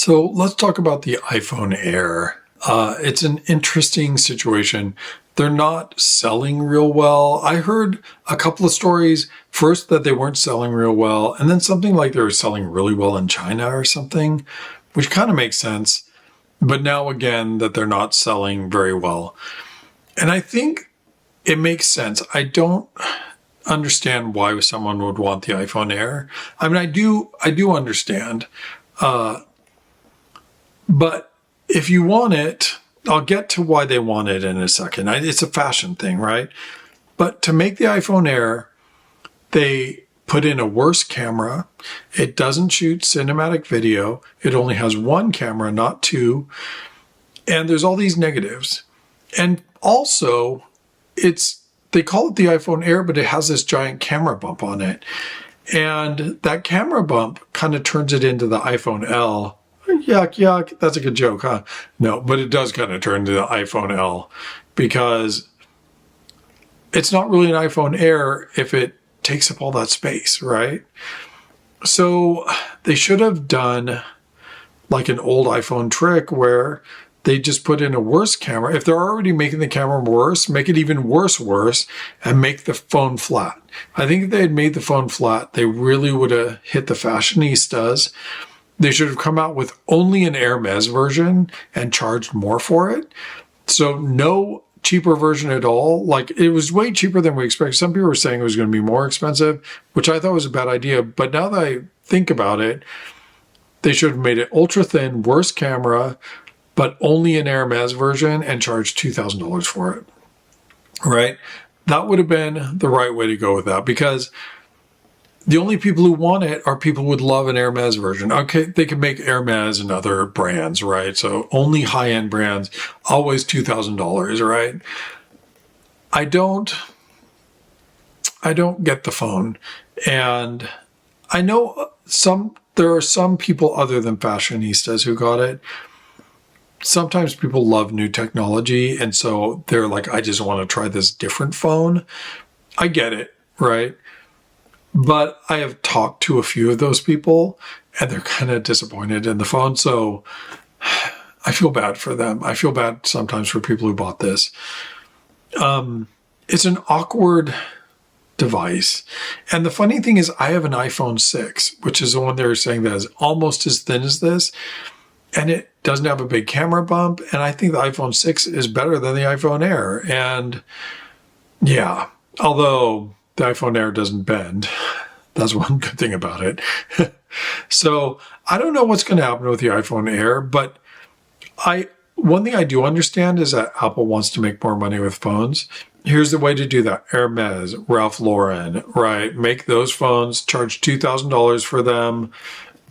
So let's talk about the iPhone Air. It's an interesting situation. They're not selling real well. I heard a couple of stories, first that they weren't selling real well, and then something like they were selling really well in China or something, which kind of makes sense. But now again, that they're not selling very well. And I think it makes sense. I don't understand why someone would want the iPhone Air. I mean, I do understand. But if you want it, I'll get to why they want it in a second. It's a fashion thing, right? But to make the iPhone Air, they put in a worse camera. It doesn't shoot cinematic video. It only has one camera, not two. And there's all these negatives. And also, they call it the iPhone Air, but it has this giant camera bump on it. And that camera bump kind of turns it into the iPhone L. Yuck, yuck. That's a good joke, huh? No, but it does kind of turn to the iPhone L because it's not really an iPhone Air if it takes up all that space, right? So they should have done like an old iPhone trick where they just put in a worse camera. If they're already making the camera worse, make it even worse, and make the phone flat. I think if they had made the phone flat, they really would have hit the fashionistas. They should have come out with only an Hermes version and charged more for it. So no cheaper version at all. Like, it was way cheaper than we expected. Some people were saying it was going to be more expensive, which I thought was a bad idea. But now that I think about it, they should have made it ultra thin, worse camera, but only an Hermes version and charged $2,000 for it, right? That would have been the right way to go with that, because the only people who want it are people who would love an Hermes version. Okay, they can make Hermes and other brands, right? So only high-end brands, always $2,000, right? I don't get the phone. And I know there are some people other than fashionistas who got it. Sometimes people love new technology, and so they're like, I just want to try this different phone. I get it, right? But I have talked to a few of those people, and they're kind of disappointed in the phone. So I feel bad for them. I feel bad sometimes for people who bought this. It's an awkward device. And the funny thing is, I have an iPhone 6, which is the one they were saying that is almost as thin as this. And it doesn't have a big camera bump. And I think the iPhone 6 is better than the iPhone Air. And yeah, although the iPhone Air doesn't bend. That's one good thing about it. So I don't know what's going to happen with the iPhone Air, but one thing I do understand is that Apple wants to make more money with phones. Here's the way to do that. Hermes, Ralph Lauren, right? Make those phones, charge $2,000 for them,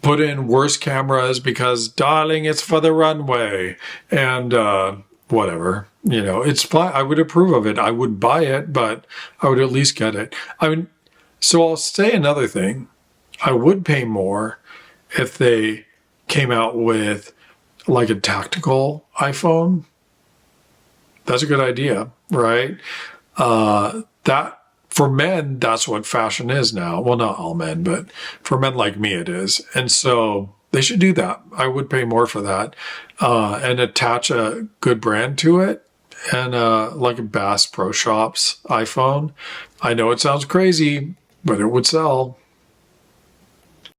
put in worse cameras because, darling, it's for the runway. And whatever. You know, it's fine. I would approve of it. I would buy it, but I would at least get it. I mean, so I'll say another thing. I would pay more if they came out with like a tactical iPhone. That's a good idea, right? That for men, that's what fashion is now. Well, not all men, but for men like me, it is. And so they should do that. I would pay more for that and attach a good brand to it. And like a Bass Pro Shops iPhone. I know it sounds crazy, but it would sell.